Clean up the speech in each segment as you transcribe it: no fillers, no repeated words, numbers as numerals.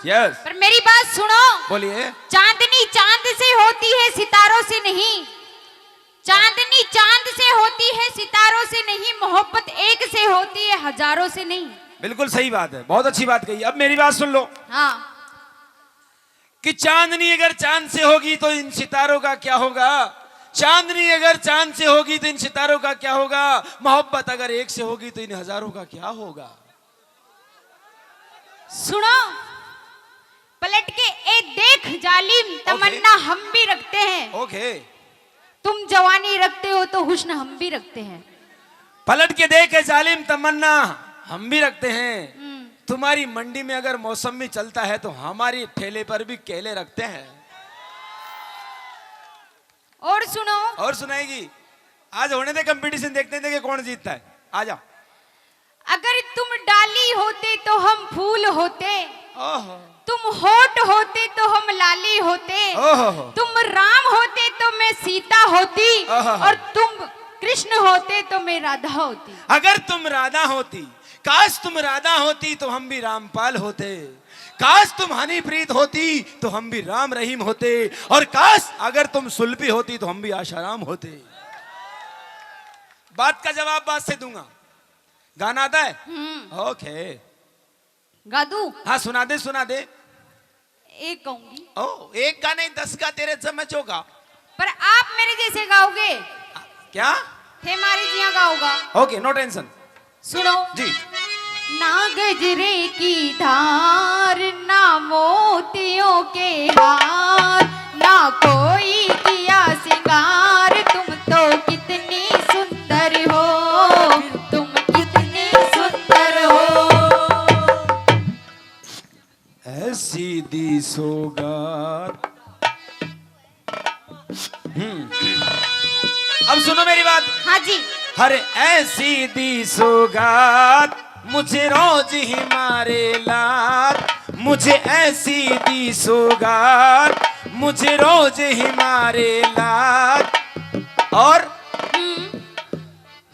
Yes. पर मेरी बात सुनो। बोलिए। चांदनी चांद से होती है, सितारों से नहीं। चांदनी चांद से होती है, सितारों से नहीं। मोहब्बत एक से होती है, हजारों से नहीं। बिल्कुल सही बात है, बहुत अच्छी बात कही। अब मेरी बात सुन लो। हाँ। कि चांदनी अगर चांद से होगी तो इन सितारों का क्या होगा। चांदनी अगर चांद से होगी तो इन सितारों का क्या होगा। मोहब्बत अगर एक से होगी तो इन हजारों का क्या होगा। सुनो, पलट के ए देख जालिम, तमन्ना हम भी रखते हैं। ओके। तुम जवानी रखते हो तो हुस्न हम भी रखते हैं। पलट के देख जालिम, तमन्ना हम भी रखते हैं। तुम्हारी मंडी में अगर मौसमी चलता है तो हमारी ठेले पर भी केले रखते हैं। और सुनो। और सुनाएगी। आज होने दे कंपटीशन, देखते थे कि कौन जीतता है। आ जाओ। अगर तुम डाली होते तो हम फूल होते। ओहो। तुम होठ होते तो हम लाली होते। ओहो। तुम राम होते तो मैं सीता होती। ओहो। और तुम कृष्ण होते तो मैं राधा होती। अगर तुम राधा होती, काश तुम राधा होती तो हम भी रामपाल होते। काश तुम हनीप्रीत होती तो हम भी राम रहीम होते। और काश अगर तुम सुल्फी होती तो हम भी आशाराम होते। बात का जवाब बात से दूंगा। गाना आता है? ओके। गा दूं? हाँ सुना दे, सुना दे। एक गाऊंगी। ओ, एक गा नहीं 10 गा, तेरे समझो गा। पर आप मेरे जैसे गाओगे। क्या? थे मारी जिया गाओगा। Okay, no tension. सुनो जी। ना गजरे की धार, ना मोतियों के हार, ना कोई किया सिंगार। तुम तो कितनी सुंदर हो, तुम कितनी सुंदर हो। ऐसी दी सौगात। अब सुनो मेरी बात। हाँ जी। हर ऐसी दी सौगात मुझे रोज ही मारे लात। मुझे ऐसी दी सौगात मुझे रोज ही मारे लात। और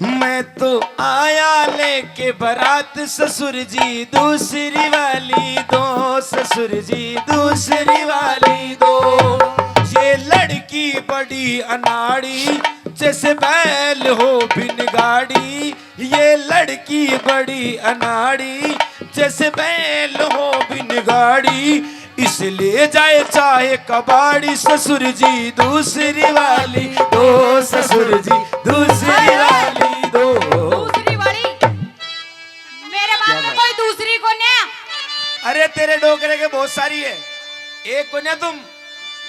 मैं तो आया लेके बारात, ससुर जी दूसरी वाली दो, ससुर जी दूसरी वाली दो। ये लड़की बड़ी अनाड़ी, जैसे बैल हो बिन गाड़ी। ये लड़की बड़ी अनाड़ी, जैसे बैल हो बिन गाड़ी। इसलिए जाए चाहे कबाड़ी, ससुर जी दूसरी वाली दो, ससुर जी दूसरी वाली दो। दूसरी वाली? मेरे बाद में कोई दूसरी को नहीं। अरे तेरे डोकरे के बहुत सारी है, एक को नहीं। तुम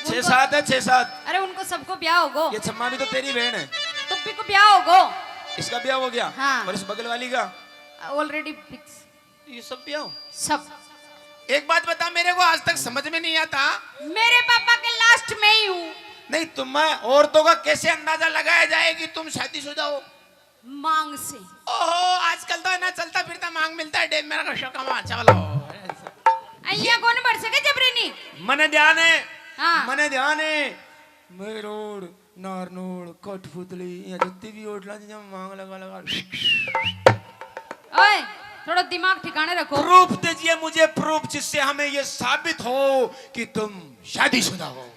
6-7 है, 6-7। अरे उनको सबको ब्याह होगो। ये छम्मा भी तो तेरी बहन है। तुप्पी को ब्याह होगो। इसका ब्याह हो गया। हाँ। और इस बगल वाली का ऑलरेडी फिक्स। ये सब ब्याह हो? सब। एक बात बता, मेरे को आज तक समझ में नहीं आता। मेरे पापा के लास्ट में ही हूँ। नहीं, तुम औरतों का कैसे अंदाजा लगाया जाए कि तुम शादीशुदा हो? मांग से। ओहो, आजकल तो ना चलता फिरता मांग मिलता है। डेम मेरा का शौक चलो। अయ్యా कौन बढ़ सके जबरनी? मने ध्यान है। हाँ। मने ध्यान है। मैं रोड नारनोड़ कठपुतली या जितनी भी होटल मांग लगा लगा। ओए, थोड़ा दिमाग ठिकाने रखो। प्रूफ दीजिए मुझे, प्रूफ जिससे हमें ये साबित हो कि तुम शादीशुदा हो।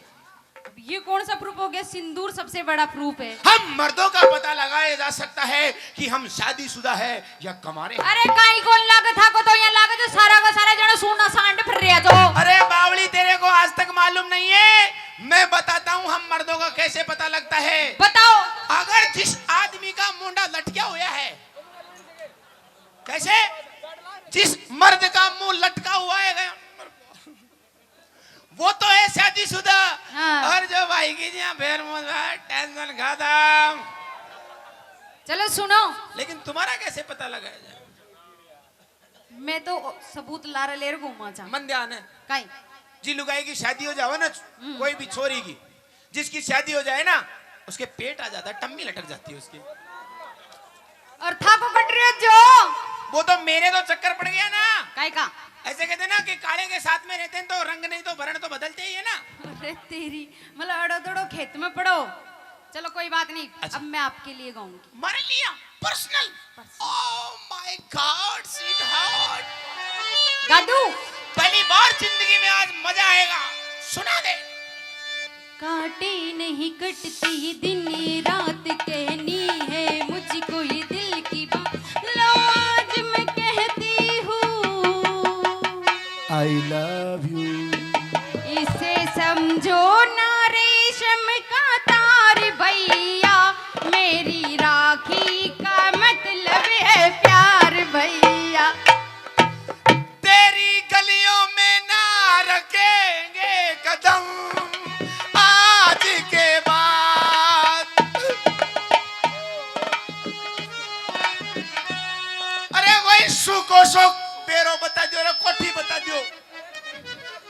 ये कौन सा प्रूफ हो गया? सिंदूर सबसे बड़ा प्रूफ है। हम मर्दों का पता लगाया जा सकता है कि हम शादीशुदा है या कमारे। अरे काई कौन लागत था को तो यहाँ लागत जो सारा का सारा जनो सोना सांड फिर रहा जो। अरे बावली, तेरे को आज तक मालूम नहीं है। मैं बताता हूँ हम मर्दों का कैसे पता लगता है। बताओ। अगर जिस आदमी का मुंडा लटका हुआ है, कैसे? जिस मर्द का मुंह लटका हुआ है वो तो है शादीशुदा। हाँ। और जो भाई की जी फिर टेंशन खत्म। चलो सुनो। लेकिन तुम्हारा कैसे पता लगाया जाए? मैं तो सबूत लारा लेर घूमा जा। मन ध्यान है। काई जी लुगाई की शादी हो जाओ ना, कोई भी छोरी की जिसकी शादी हो जाए ना, उसके पेट आ जाता है, टम्मी लटक जाती है उसकी। और था को कट रहे जो। वो तो मेरे तो चक्कर पड़ गया ना। काई का? ऐसे कहते ना कि काले के साथ में रहते हैं तो रंग नहीं तो वर्ण तो बदलते ही है ना। अरे तेरी मतलब अड़ो दड़ो खेत में पड़ो। चलो कोई बात नहीं। अच्छा। अब मैं आपके लिए गाऊंगी। मार लिया personal. Oh my god sweetheart. गादू पहली बार जिंदगी में आज मजा आएगा, सुना दे। काटे नहीं कटती दिन रात कहनी है मुझको ये दिल की बात, लो आज मैं कहती हूँ आई लव यू। इसे समझो ना रेशम का तार भैया, मेरी राखी का मतलब है प्यार भैया। तेरी गलियों में ना रखेंगे कदम आज के बाद। अरे वही सुको सुख पेरो बता दो, रे कोठी बता दो।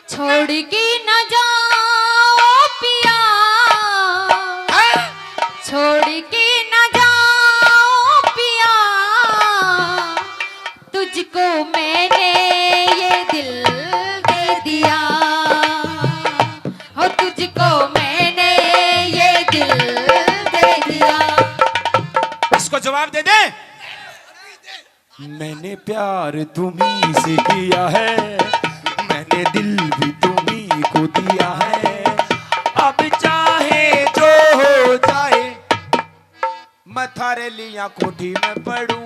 छोड़ के न जाओ पिया, छोड़ के न जाओ पिया, तुझको मैंने ये दिल दे दिया, हो तुझको मैंने ये दिल दे दिया। इसको जवाब दे दे। मैंने प्यार तुम्ही से किया है, मैंने दिल भी तुम्ही को दिया है, अब चाहे जो हो जाए मैं थारे लिया कोठी में पढ़ूं,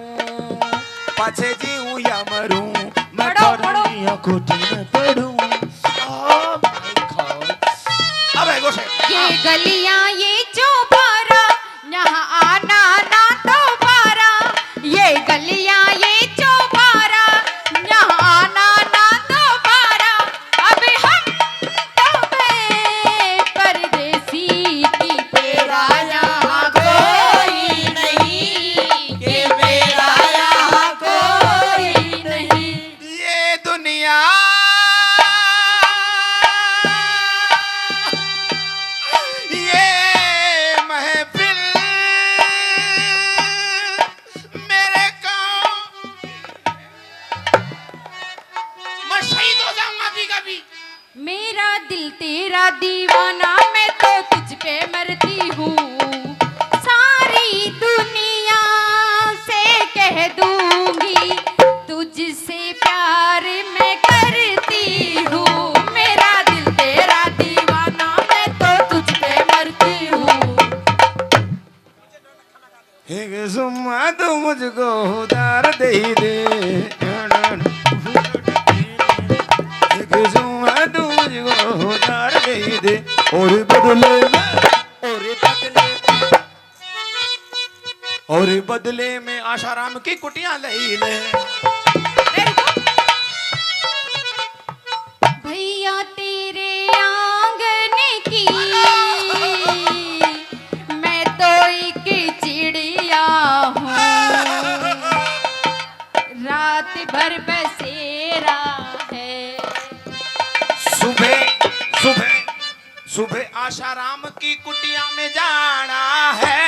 पाछे जीऊं या मरूं, मैं थारे लिया कोठी में पढ़ूं। अब है गोशे। ये गलियां ये चौबारा, यहाँ आना ना दोबारा, ये गलियां ये चौबारा, यहाँ आना ना दोबारा, अब हम तो गए परदेसी की, तेरा यहाँ कोई नहीं, कि मेरा यहाँ कोई नहीं। ये दुनिया ये महफिल मेरे गाँव, मैं शहीद हो जाऊंगा अभी कभी। मेरा दिल तेरा दीवाना, मैं तो तुझ पे मरती हूँ, सारी दुनिया से कह दूंगी तुझसे प्यार मैं करती हूँ। मेरा दिल तेरा दीवाना, मैं तो तुझ पे मरती हूँ। एक जुम्मा तू मुझको उधार दे दे, एक जुम्मा तू मुझको उधार दे दे, और बदले में आशाराम की कुटियां ले ले। भैया तेरे आंगन की मैं तो एक चिड़िया हूँ, रात भर बसेरा है। सुबह सुबह सुबह आशाराम की कुटिया में जाना है।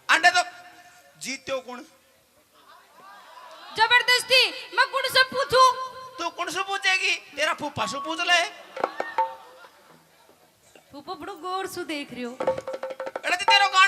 अंडे तो जीते हो कौन? जबरदस्ती मैं कौन से पूछूं? तू कौन से पूछेगी? तेरा फूफा से पूछ ले। फूफा बड़ो गौर से देख रहे हो। अरे तेरे को